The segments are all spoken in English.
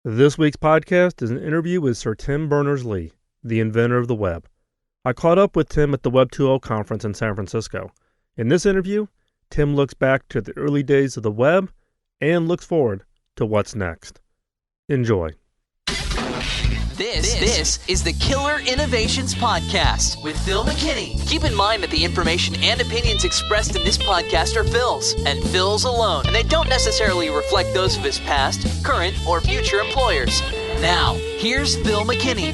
This week's podcast is an interview with Sir Tim Berners-Lee, the inventor of the web. I caught up with Tim at the Web 2.0 conference in San Francisco. In this interview, Tim looks back to the early days of the web and looks forward to what's next. Enjoy. This is the Killer Innovations Podcast with Phil McKinney. Keep in mind that the information and opinions expressed in this podcast are Phil's, and Phil's alone, and they don't necessarily reflect those of his past, current, or future employers. Now, here's Phil McKinney.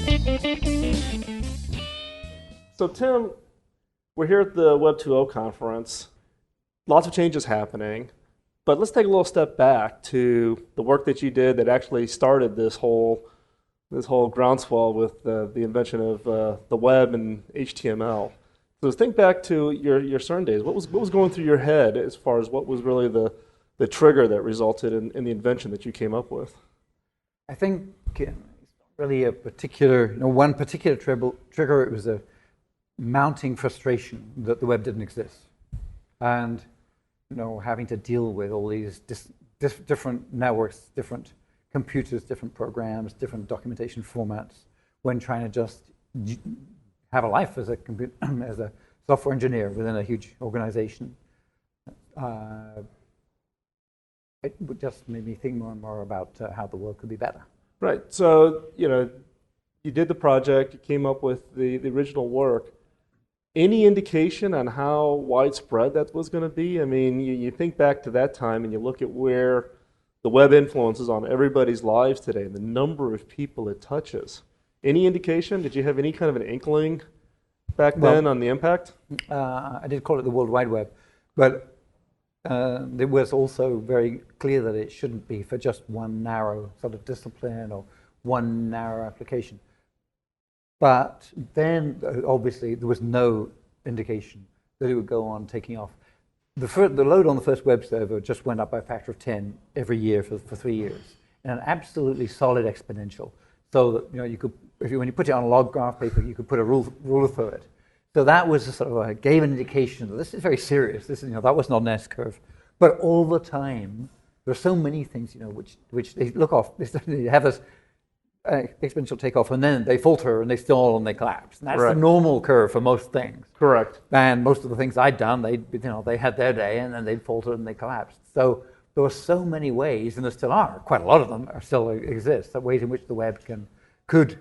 So Tim, we're here at the Web 2.0 conference. Lots of changes happening, but let's take a little step back to the work that you did that actually started this whole groundswell with the invention of the web and HTML. So think back to your CERN days. What was going through your head as far as what was really the trigger that resulted in the invention that you came up with? I think it's not really a particular, one particular trigger. It was a mounting frustration that the web didn't exist, and having to deal with all these different networks, different computers, different programs, different documentation formats when trying to just have a life as a as a software engineer within a huge organization. It just made me think more and more about how the world could be better. Right. So, you did the project, you came up with the original work. Any indication on how widespread that was going to be? I mean, you think back to that time and you look at where the web influences on everybody's lives today and the number of people it touches. Any indication? Did you have any kind of an inkling back then on the impact? I did call it the World Wide Web, but it was also very clear that it shouldn't be for just one narrow sort of discipline or one narrow application. But then, obviously, there was no indication that it would go on taking off. The load on the first web server just went up by a factor of 10 every year for 3 years, and an absolutely solid exponential. So that you could, when you put it on a log graph paper, you could put a ruler through it. So that was gave an indication that this is very serious. This is that was not an S curve, but all the time there are so many things which they look off. They have this exponential takeoff, and then they falter and they stall and they collapse. And that's the normal curve for most things. Correct. And most of the things I'd done, they had their day and then they'd falter and they collapsed. So there were so many ways, and there still are, quite a lot of them are still exist, the ways in which the web could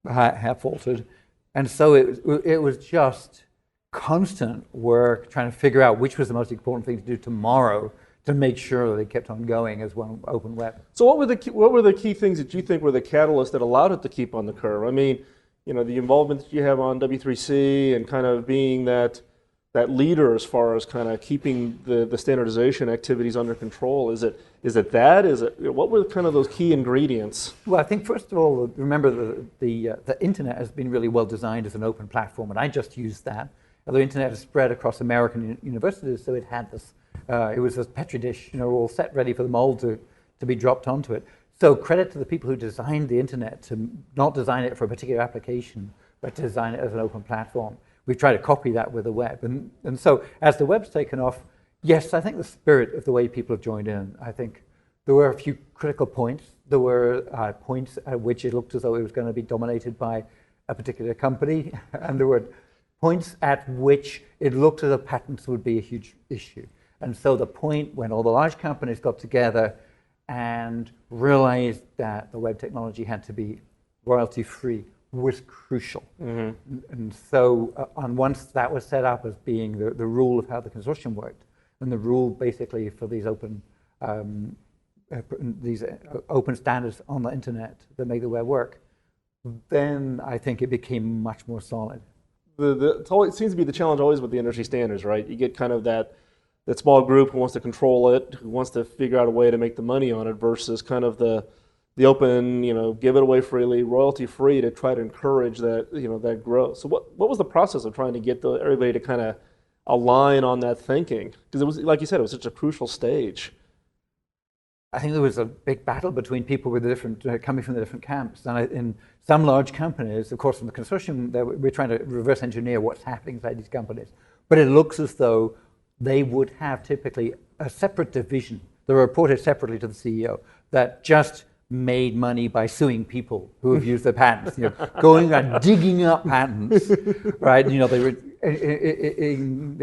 have faltered. And so it was just constant work trying to figure out which was the most important thing to do tomorrow to make sure that they kept on going as one open web. So what were the key things that you think were the catalyst that allowed it to keep on the curve? I mean, the involvement that you have on W3C and kind of being that leader as far as kind of keeping the standardization activities under control. Is it what were kind of those key ingredients? Well, I think first of all, remember the internet has been really well designed as an open platform, and I just used that. The internet is spread across American universities, so it had this. It was a petri dish, all set ready for the mold to be dropped onto it. So credit to the people who designed the internet to not design it for a particular application, but to design it as an open platform. We've tried to copy that with the web. And so as the web's taken off, yes, I think the spirit of the way people have joined in, I think there were a few critical points. There were points at which it looked as though it was going to be dominated by a particular company, and there were points at which it looked as though patents would be a huge issue. And so the point when all the large companies got together and realized that the web technology had to be royalty-free was crucial. Mm-hmm. And so once that was set up as being the rule of how the consortium worked, and the rule basically for these open standards on the internet that make the web work, then I think it became much more solid. It seems to be the challenge always with the industry standards, right? You get kind of that small group who wants to control it, who wants to figure out a way to make the money on it, versus kind of the open, give it away freely, royalty free, to try to encourage that, that growth. So what was the process of trying to get everybody to kind of align on that thinking? Because it was, like you said, it was such a crucial stage. I think there was a big battle between people with the different coming from the different camps. And in some large companies, of course, in the consortium, we're trying to reverse engineer what's happening inside these companies. But it looks as though they would have typically a separate division that are reported separately to the CEO that just made money by suing people who have used their patents, going around digging up patents, right? They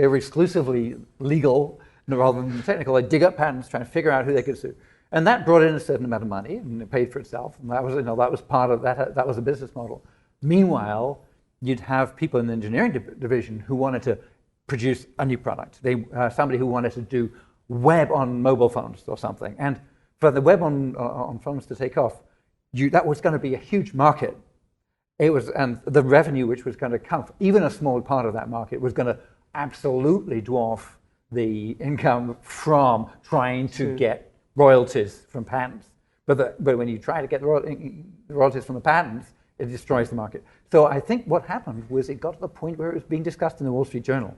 were exclusively legal rather than technical. They dig up patents, trying to figure out who they could sue, and that brought in a certain amount of money, and it paid for itself. And that was part of that. That was a business model. Meanwhile, you'd have people in the engineering division who wanted to produce a new product. Somebody who wanted to do web on mobile phones or something, and for the web on phones to take off, that was going to be a huge market. And the revenue which was going to come, even a small part of that market, was going to absolutely dwarf the income from trying to get royalties from patents. But when you try to get the royalties from the patents, it destroys the market. So I think what happened was it got to the point where it was being discussed in the Wall Street Journal,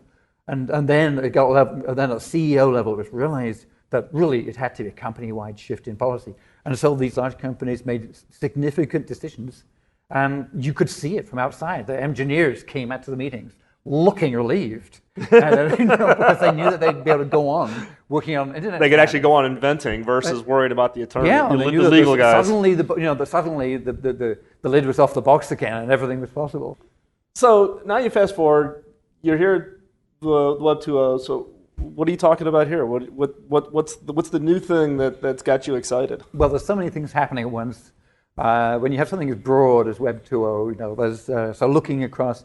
and then it got then at CEO level, it was realized that really it had to be a company-wide shift in policy. And so these large companies made significant decisions, and you could see it from outside. The engineers came out to the meetings looking relieved because they knew that they'd be able to go on working on internet. They could actually go on inventing versus worried about the attorney, the legal guys. Suddenly, the lid was off the box again, and everything was possible. So now you fast forward, you're here at the Web 2.0. So what are you talking about here? What's the new thing that's got you excited? Well, there's so many things happening at once. When you have something as broad as Web 2.0, there's so looking across.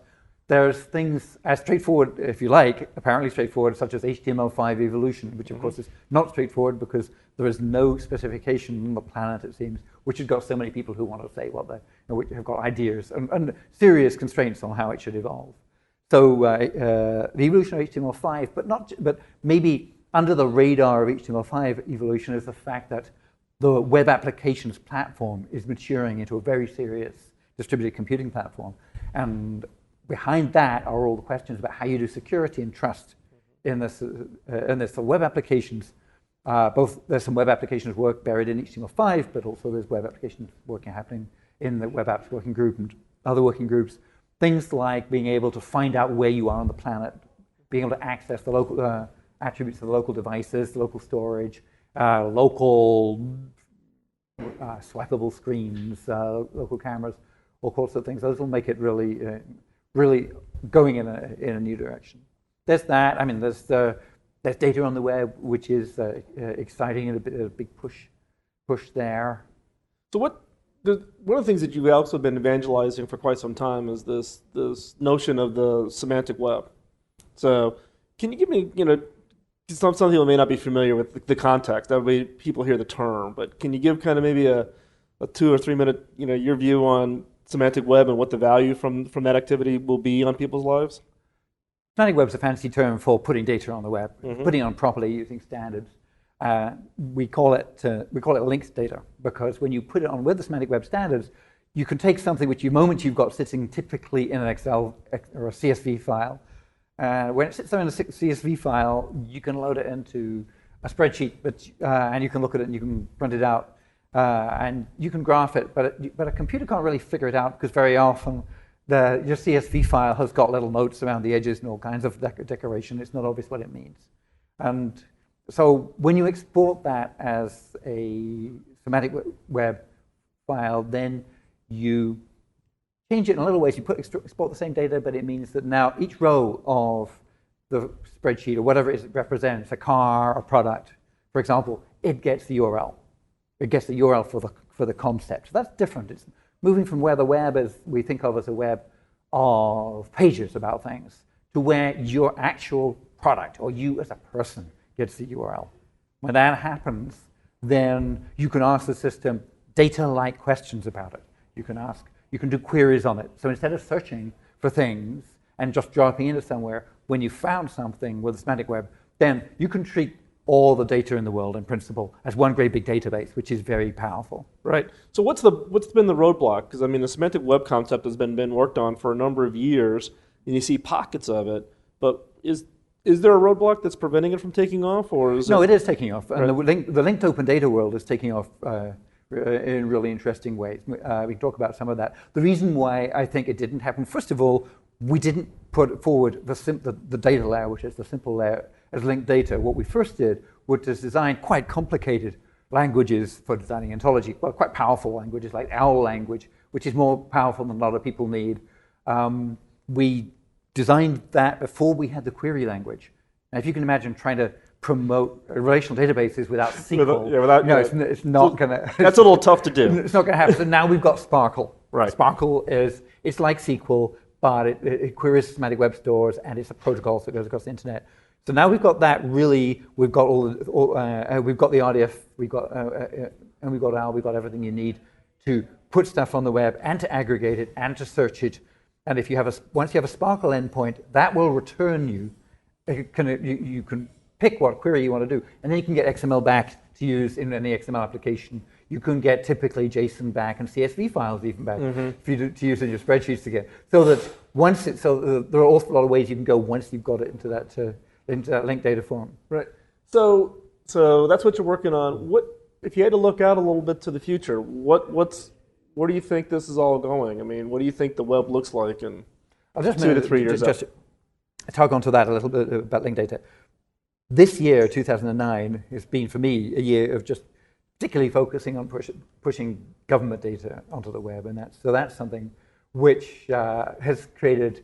There's things as straightforward, if you like, apparently straightforward, such as HTML5 evolution, which of course is not straightforward because there is no specification on the planet, it seems, which has got so many people who want to say, which have got ideas and serious constraints on how it should evolve. So the evolution of HTML5, but maybe under the radar of HTML5 evolution is the fact that the web applications platform is maturing into a very serious distributed computing platform. And behind that are all the questions about how you do security and trust in this. The web applications, there's some web applications work buried in HTML5, but also there's web applications happening in the web apps working group and other working groups. Things like being able to find out where you are on the planet, being able to access the local attributes of the local devices, the local storage, local swipeable screens, local cameras, all sorts of things. Those will make it really going in a new direction. There's that. I mean, there's data on the web, which is exciting and a big push there. So one of the things that you've also been evangelizing for quite some time is this notion of the semantic web. So can you give me, some people may not be familiar with the context. That way people hear the term, but can you give kind of maybe a 2 or 3 minute, your view on semantic web and what the value from that activity will be on people's lives? Semantic web is a fancy term for putting data on the web, putting it on properly using standards. We call it linked data because when you put it on with the semantic web standards, you can take something which you've got sitting typically in an Excel or a CSV file. When it sits there in a CSV file, you can load it into a spreadsheet, and you can look at it and you can print it out, and you can graph it. But a computer can't really figure it out because very often your CSV file has got little notes around the edges and all kinds of decoration. It's not obvious what it means, and so when you export that as a semantic web file, then you change it in a little ways. You export the same data, but it means that now each row of the spreadsheet or whatever it represents, a car, a product, for example, it gets the URL. It gets the URL for the concept. So that's different. It's moving from where the web is we think of as a web of pages about things to where your actual product or you as a person gets the URL. When that happens, then you can ask the system data-like questions about it. You can do queries on it. So instead of searching for things and just dropping into somewhere, when you found something with the semantic web, then you can treat all the data in the world in principle as one great big database, which is very powerful. Right. So what's been the roadblock? Because the semantic web concept has been worked on for a number of years, and you see pockets of it, but is there a roadblock that's preventing it from taking off, or is No, it is taking off. Right. And the linked open data world is taking off in really interesting ways. We can talk about some of that. The reason why I think it didn't happen, first of all, we didn't put forward the data layer, which is the simple layer, as linked data. What we first did was to design quite complicated languages for designing ontology, well, quite powerful languages like OWL language, which is more powerful than a lot of people need. We designed that before we had the query language. Now, if you can imagine trying to promote relational databases without SQL, it's not going to... That's a little tough to do. It's not going to happen. So now we've got Sparkle. Right. Sparkle it's like SQL, but it queries systematic web stores, and it's a protocol that goes across the internet. So now we've got that we've got we've got the RDF, and we've got OWL, we've got everything you need to put stuff on the web and to aggregate it and to search it. And if you have once you have a Sparkle endpoint, that will return you. You can pick what query you want to do, and then you can get XML back to use in any XML application. You can get typically JSON back and CSV files even back to use in your spreadsheets again. So that there are an awful lot of ways you can go once you've got it into that linked data form. Right. So that's what you're working on. What if you had to look out a little bit to the future? Where do you think this is all going? I mean, what do you think the web looks like in 2 to 3 years? Just talk onto that a little bit about linked data. This year, 2009, has been for me a year of just particularly focusing on pushing government data onto the web, and that's something which has created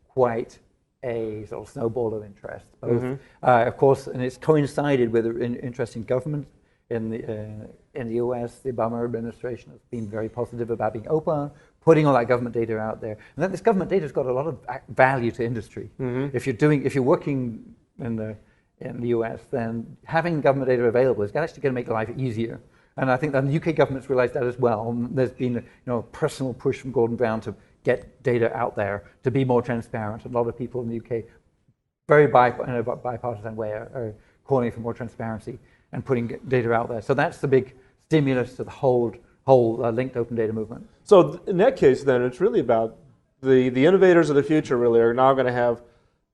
quite a sort of snowball of interest. Both, of course, and it's coincided with an interest in government in the US. The Obama administration has been very positive about being open, putting all that government data out there, and then this government data has got a lot of value to industry. If you're working in the US, then having government data available is actually going to make life easier. And I think that the UK government's realized that as well. And there's been a personal push from Gordon Brown to get data out there, to be more transparent. A lot of people in the UK, very in a bipartisan way, are calling for more transparency and putting data out there. So that's the big stimulus to the whole linked open data movement. So in that case, then, it's really about the innovators of the future really are now going to have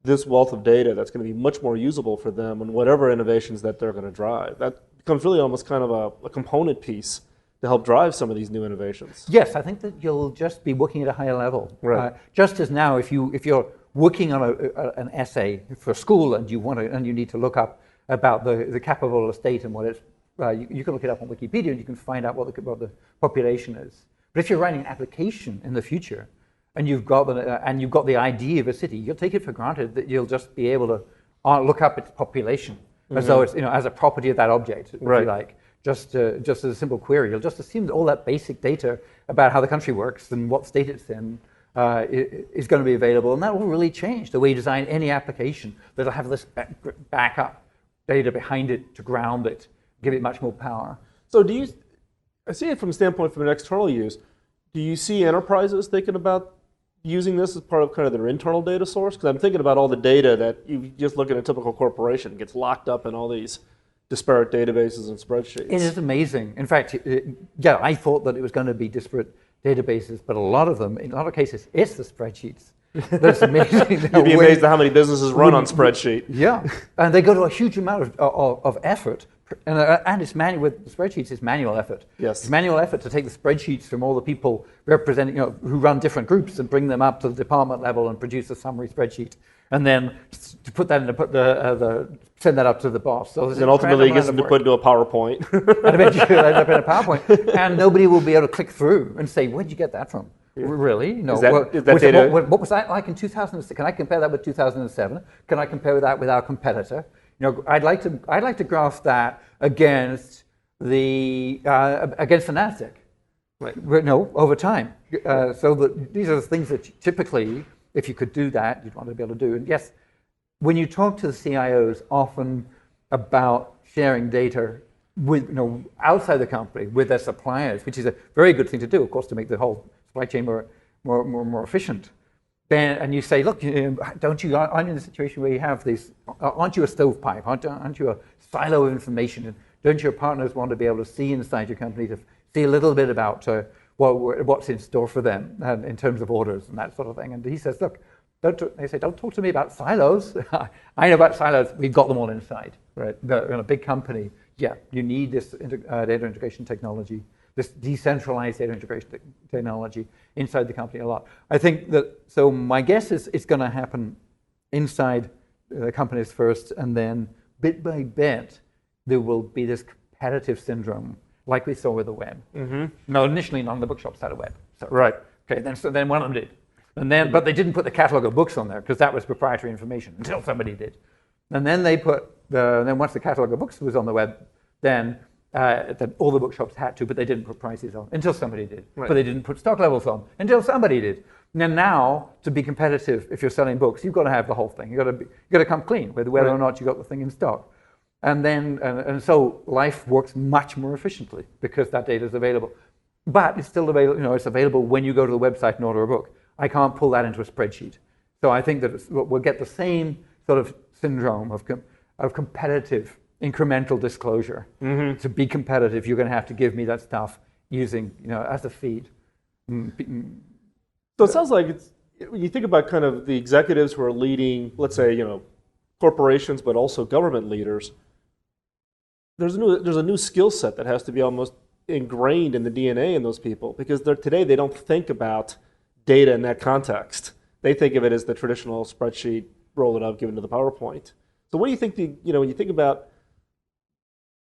this wealth of data that's going to be much more usable for them and whatever innovations that they're going to drive. That becomes really almost kind of a component piece to help drive some of these new innovations. Yes, I think that you'll just be working at a higher level. Right. Just as now, if you're working on an essay for school and you need to look up about the capital estate and what it's, you can look it up on Wikipedia and you can find out what the population is. But if you're writing an application in the future, and you've got the idea of a city, you'll take it for granted that you'll just be able to look up its population as though it's as a property of that object, if you like. Just as a simple query, you'll just assume that all that basic data about how the country works and what state it's in is going to be available, and that will really change the way you design any application. That'll have this backup data behind it to ground it, give it much more power. So I see it from a standpoint from an external use. Do you see enterprises thinking about using this as part of kind of their internal data source? Because I'm thinking about all the data that you just look at a typical corporation, it gets locked up in all these disparate databases and spreadsheets. It is amazing. In fact, I thought that it was going to be disparate databases, but in a lot of cases, it's the spreadsheets. That's amazing. You'd be amazed at how many businesses run on spreadsheet. Yeah, and they go to a huge amount of effort. And it's manual with the spreadsheets. It's manual effort. Yes, it's manual effort to take the spreadsheets from all the people representing, who run different groups, and bring them up to the department level and produce a summary spreadsheet, and then to put that in send that up to the boss. So and ultimately, it gets them to put into a PowerPoint. And eventually, it'll end up in a PowerPoint, and nobody will be able to click through and say, "Where'd you get that from?" Yeah. Really? No. Is that data? What was that like in 2006? Can I compare that with 2007? Can I compare that with our competitor? I'd like to graph that against the NASDAQ, right? Over time. So these are the things that typically, if you could do that, you'd want to be able to do. And yes, when you talk to the CIOs often about sharing data with outside the company with their suppliers, which is a very good thing to do, of course, to make the whole supply chain more efficient. And you say, look, aren't you in a situation where you have these, aren't you a stovepipe? Aren't you a silo of information? And don't your partners want to be able to see inside your company, to see a little bit about what's in store for them in terms of orders and that sort of thing? And he says, look, don't talk to me about silos. I know about silos. We've got them all inside. Right? In a big company, you need this data integration technology, this decentralized data integration technology inside the company a lot. I think so my guess is it's going to happen inside the companies first, and then bit by bit, there will be this competitive syndrome, like we saw with the web. No, initially none of the bookshops had a web. So, Right. Okay, then one of them did. But they didn't put the catalog of books on there because that was proprietary information until somebody did. And then then once the catalog of books was on the web, then all the bookshops had to, but they didn't put prices on until somebody did. Right. But they didn't put stock levels on until somebody did. And now, to be competitive, if you're selling books, you've got to have the whole thing. You've got to come clean with whether or not you got the thing in stock. And so life works much more efficiently because that data is available. But it's still available. It's available when you go to the website and order a book. I can't pull that into a spreadsheet. So I think that we'll get the same sort of syndrome of competitive incremental disclosure. To be competitive, you're going to have to give me that stuff using, as a feed. So it sounds like when you think about kind of the executives who are leading, let's say, corporations, but also government leaders, there's a new skill set that has to be almost ingrained in the DNA in those people, because today they don't think about data in that context. They think of it as the traditional spreadsheet, roll it up, give it to the PowerPoint. So what do you think when you think about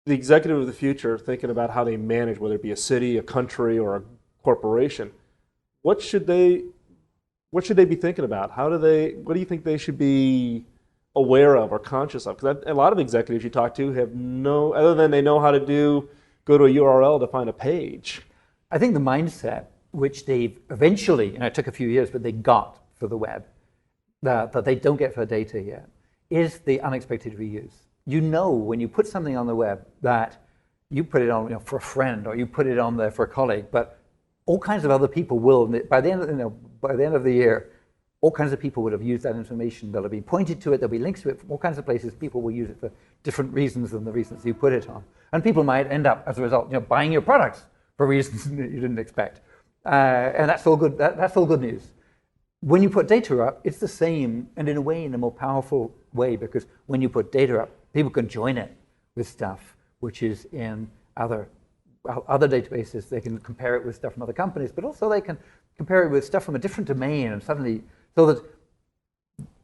the executive of the future thinking about how they manage, whether it be a city, a country, or a corporation, what should they be thinking about? What do you think they should be aware of or conscious of? Because a lot of executives you talk to have other than they know how to go to a URL to find a page. I think the mindset, which they've eventually, it took a few years, but they got for the web, that they don't get for data yet, is the unexpected reuse. When you put something on the web that you put it on for a friend or you put it on there for a colleague, but all kinds of other people will, by the end of the year, all kinds of people would have used that information. They'll have been pointed to it, there'll be links to it from all kinds of places. People will use it for different reasons than the reasons you put it on. And people might end up, as a result, buying your products for reasons that you didn't expect. And that's all good. That's all good news. When you put data up, it's the same, and in a way, in a more powerful way, because when you put data up, people can join it with stuff which is in other databases. They can compare it with stuff from other companies, but also they can compare it with stuff from a different domain, and suddenly, so that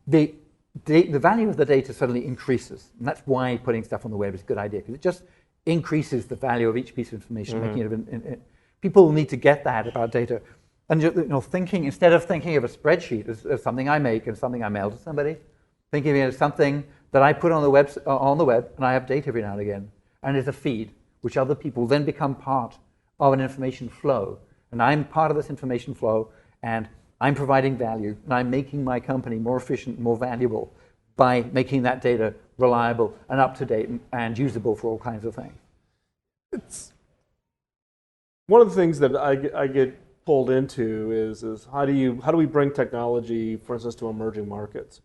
the value of the data suddenly increases. And that's why putting stuff on the web is a good idea, because it just increases the value of each piece of information, making it people need to get that about data. And instead of thinking of a spreadsheet as something I make and something I mail to somebody, thinking of it as something that I put on the web, and I have data every now and again, and it's a feed, which other people then become part of an information flow. And I'm part of this information flow, and I'm providing value, and I'm making my company more efficient, more valuable by making that data reliable and up to date and usable for all kinds of things. It's one of the things that I get pulled into is how do we bring technology, for instance, to emerging markets?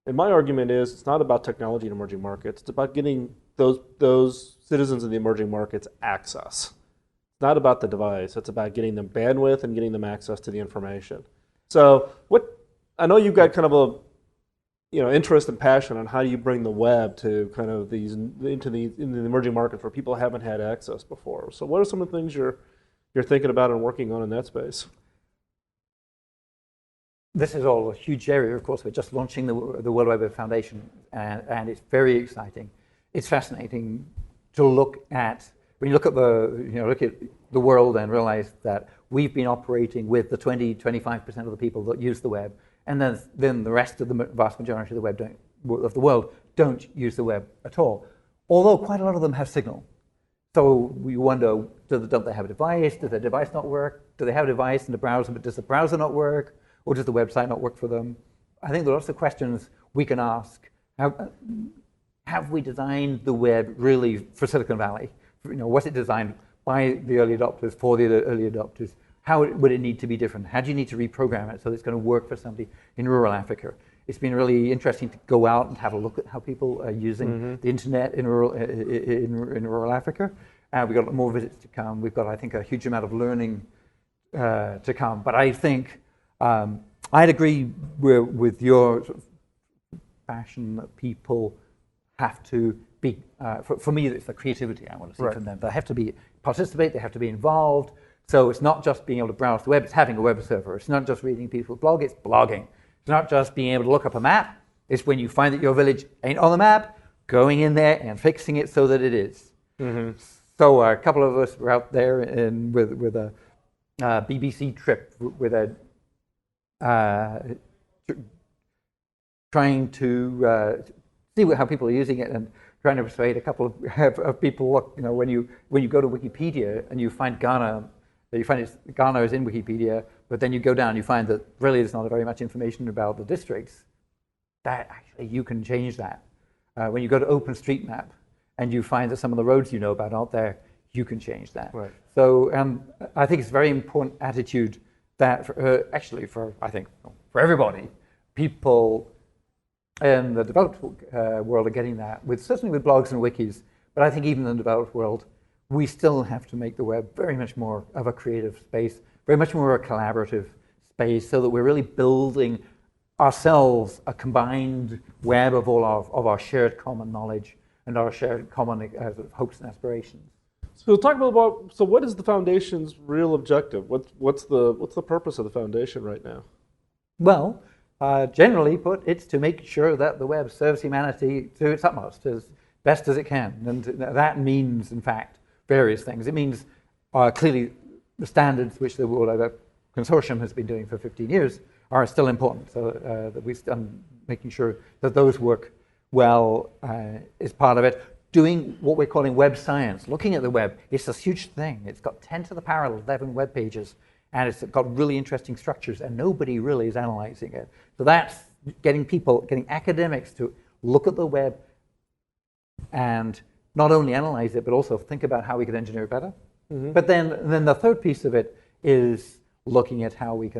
And my argument is it's not about technology in emerging markets. It's about getting those citizens in the emerging markets access. It's not about the device. It's about getting them bandwidth and getting them access to the information. So I know you've got kind of a interest and passion on how do you bring the web to kind of into the emerging markets where people haven't had access before. So what are some of the things you're thinking about and working on in that space? This is all a huge area. Of course, we're just launching the World Wide Web Foundation, and it's very exciting. It's fascinating to look at when you look at the world and realize that we've been operating with the 20-25% of the people that use the web, and then the rest of the vast majority of the world don't use the web at all. Although quite a lot of them have signal. So we wonder, don't they have a device? Does their device not work? Do they have a device in the browser, but does the browser not work? Or does the website not work for them? I think there are lots of questions we can ask. Have we designed the web really for Silicon Valley? Was it designed by the early adopters, for the early adopters? How would it need to be different? How do you need to reprogram it so it's going to work for somebody in rural Africa? It's been really interesting to go out and have a look at how people are using the internet in rural Africa. We've got more visits to come. We've got, I think, a huge amount of learning to come. But I think I'd agree with your sort of passion that people have to be, for me, it's the creativity I want to see from them. They have to participate, they have to be involved. So it's not just being able to browse the web, it's having a web server. It's not just reading people's blog, it's blogging. It's not just being able to look up a map, it's when you find that your village ain't on the map, going in there and fixing it so that it is. So a couple of us were out there with a BBC trip with a trying to see how people are using it and trying to persuade a couple of people. Look, when you go to Wikipedia and you find Ghana, Ghana is in Wikipedia, but then you go down and you find that really there's not very much information about the districts. That actually you can change that. When you go to OpenStreetMap and you find that some of the roads you know about aren't there, you can change that. Right. So I think it's a very important attitude that for everybody, people in the developed world are getting that, certainly with blogs and wikis, but I think even in the developed world, we still have to make the web very much more of a creative space, very much more a collaborative space, so that we're really building ourselves a combined web of all of our shared common knowledge and our shared common hopes and aspirations. So talk about what is the foundation's real objective? What's the purpose of the foundation right now? Well, generally put, it's to make sure that the web serves humanity to its utmost, as best as it can. And that means, in fact, various things. It means clearly the standards which the World Wide Web Consortium has been doing for 15 years are still important. So that making sure that those work well is part of it. Doing what we're calling web science, looking at the web. It's a huge thing. It's got 10 to the power 11 web pages, and it's got really interesting structures, and nobody really is analyzing it. So that's getting academics to look at the web and not only analyze it, but also think about how we could engineer it better. But then the third piece of it is looking at how it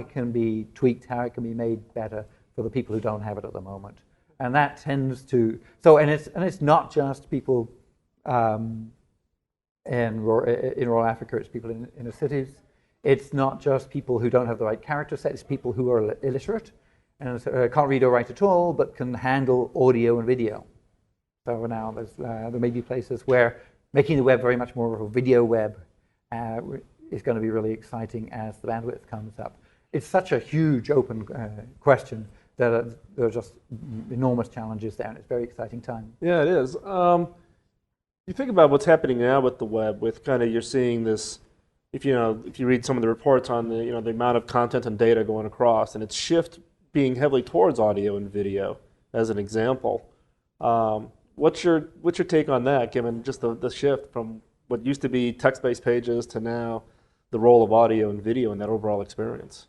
can be tweaked, how it can be made better for the people who don't have it at the moment. And that tends to and it's not just people in rural Africa. It's people in inner cities. It's not just people who don't have the right character set. It's people who are illiterate and can't read or write at all, but can handle audio and video. So now there may be places where making the web very much more of a video web is going to be really exciting as the bandwidth comes up. It's such a huge open question that there are just enormous challenges there, and it's a very exciting time. Yeah, it is. You think about what's happening now with the web, with kind of you're seeing this. If you read some of the reports on the amount of content and data going across, and its shift being heavily towards audio and video, as an example. What's your take on that, given just the shift from what used to be text-based pages to now the role of audio and video in that overall experience?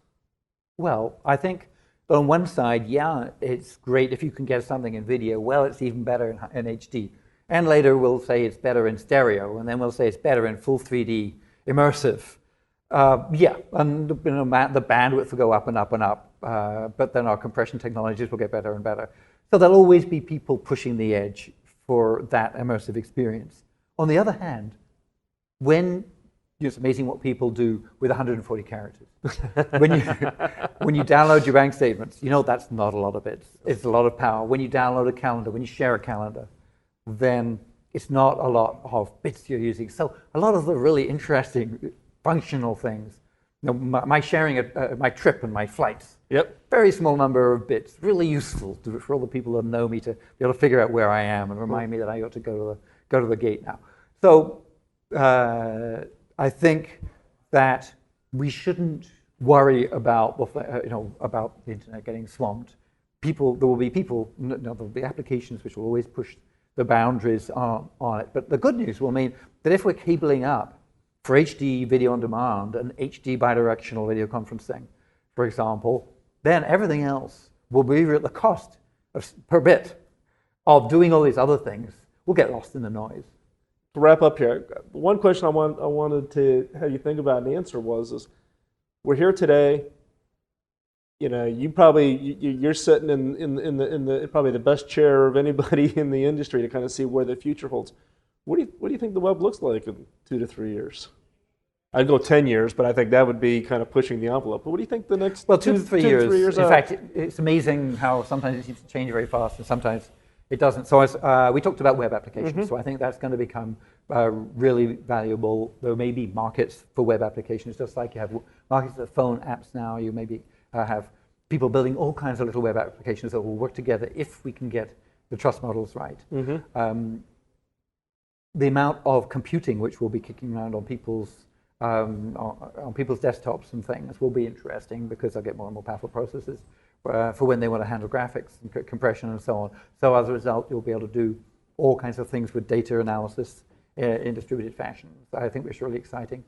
Well, I think on one side, yeah, it's great if you can get something in video. Well, it's even better in HD. And later we'll say it's better in stereo, and then we'll say it's better in full 3D immersive. Yeah, and the bandwidth will go up and up and up, but then our compression technologies will get better and better. So there'll always be people pushing the edge for that immersive experience. On the other hand, it's amazing what people do with 140 characters. when you download your bank statements, that's not a lot of bits. It's a lot of power. When you download a calendar, when you share a calendar, then it's not a lot of bits you're using. So a lot of the really interesting functional things, my sharing my trip and my flights. Yep. Very small number of bits, really useful for all the people that know me to be able to figure out where I am and remind me that I ought to go to the gate now. So I think that we shouldn't worry about about the internet getting swamped. There will be applications which will always push the boundaries on it. But the good news will mean that if we're cabling up for HD video on demand and HD bidirectional video conferencing, for example, then everything else will be at the cost per bit of doing all these other things. Will get lost in the noise. To wrap up here, one question I wanted to have you think about and answer is we're here today. You're sitting in the probably the best chair of anybody in the industry to kind of see where the future holds. What do you think the web looks like in 2 to 3 years? I'd go 10 years, but I think that would be kind of pushing the envelope. But what do you think the next 2 to 3 years? In out? fact, it's amazing how sometimes it seems to change very fast and sometimes it doesn't. So we talked about web applications, so I think that's going to become really valuable. There may be markets for web applications, just like you have markets for phone apps now. You maybe have people building all kinds of little web applications that will work together if we can get the trust models right. the amount of computing which will be kicking around on people's desktops and things will be interesting, because they'll get more and more powerful processors for when they want to handle graphics and compression and so on. So as a result, you'll be able to do all kinds of things with data analysis in distributed fashion. So I think it's really exciting.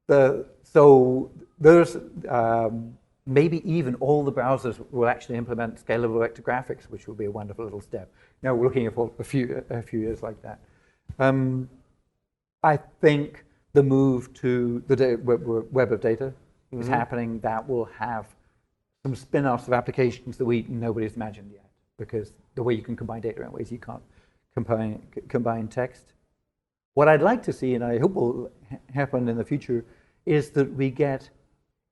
So there's maybe even all the browsers will actually implement scalable vector graphics, which will be a wonderful little step. Now we're looking at a few years like that. I think the move to the web of data is happening. That will have some spin-offs of applications that nobody's imagined yet, because the way you can combine data in ways you can't combine text. What I'd like to see, and I hope will happen in the future, is that we get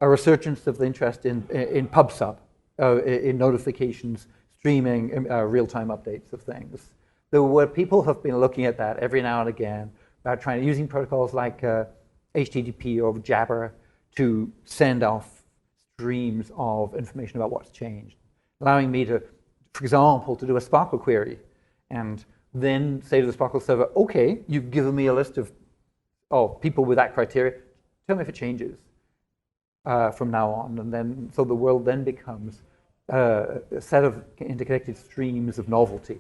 a resurgence of the interest in PubSub, in notifications, streaming, real-time updates of things. Where people have been looking at that every now and again, about using protocols like HTTP or Jabber to send off streams of information about what's changed, allowing me to, for example, to do a Sparkle query and then say to the Sparkle server, okay, you've given me a list of people with that criteria, tell me if it changes from now on. And then, so the world then becomes a set of interconnected streams of novelty.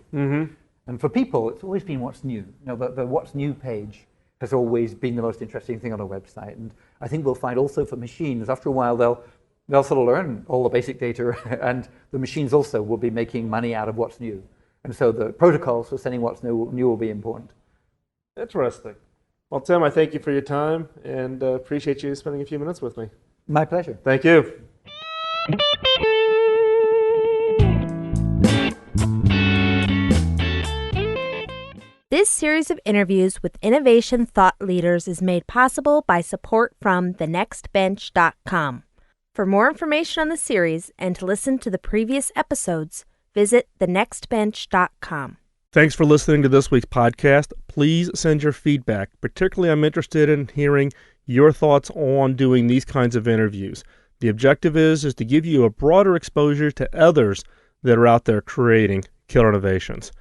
And for people, it's always been what's new. The what's new page has always been the most interesting thing on a website. And I think we'll find also for machines, after a while, they'll sort of learn all the basic data, and the machines also will be making money out of what's new. And so the protocols for sending what's new will be important. Interesting. Well, Tim, I thank you for your time, and appreciate you spending a few minutes with me. My pleasure. Thank you. This series of interviews with innovation thought leaders is made possible by support from thenextbench.com. For more information on the series and to listen to the previous episodes, visit thenextbench.com. Thanks for listening to this week's podcast. Please send your feedback. Particularly, I'm interested in hearing your thoughts on doing these kinds of interviews. The objective is to give you a broader exposure to others that are out there creating killer innovations.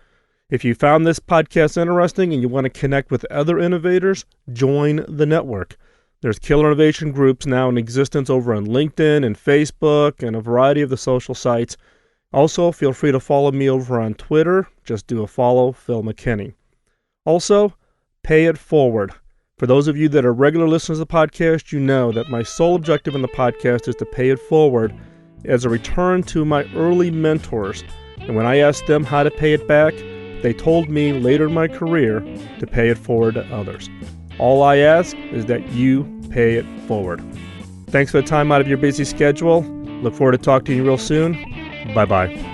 If you found this podcast interesting and you want to connect with other innovators, join the network. There's killer innovation groups now in existence over on LinkedIn and Facebook and a variety of the social sites. Also, feel free to follow me over on Twitter. Just do a follow, Phil McKinney. Also, pay it forward. For those of you that are regular listeners of the podcast, you know that my sole objective in the podcast is to pay it forward as a return to my early mentors. And when I asked them how to pay it back, they told me later in my career to pay it forward to others. All I ask is that you pay it forward. Thanks for the time out of your busy schedule. Look forward to talking to you real soon. Bye-bye.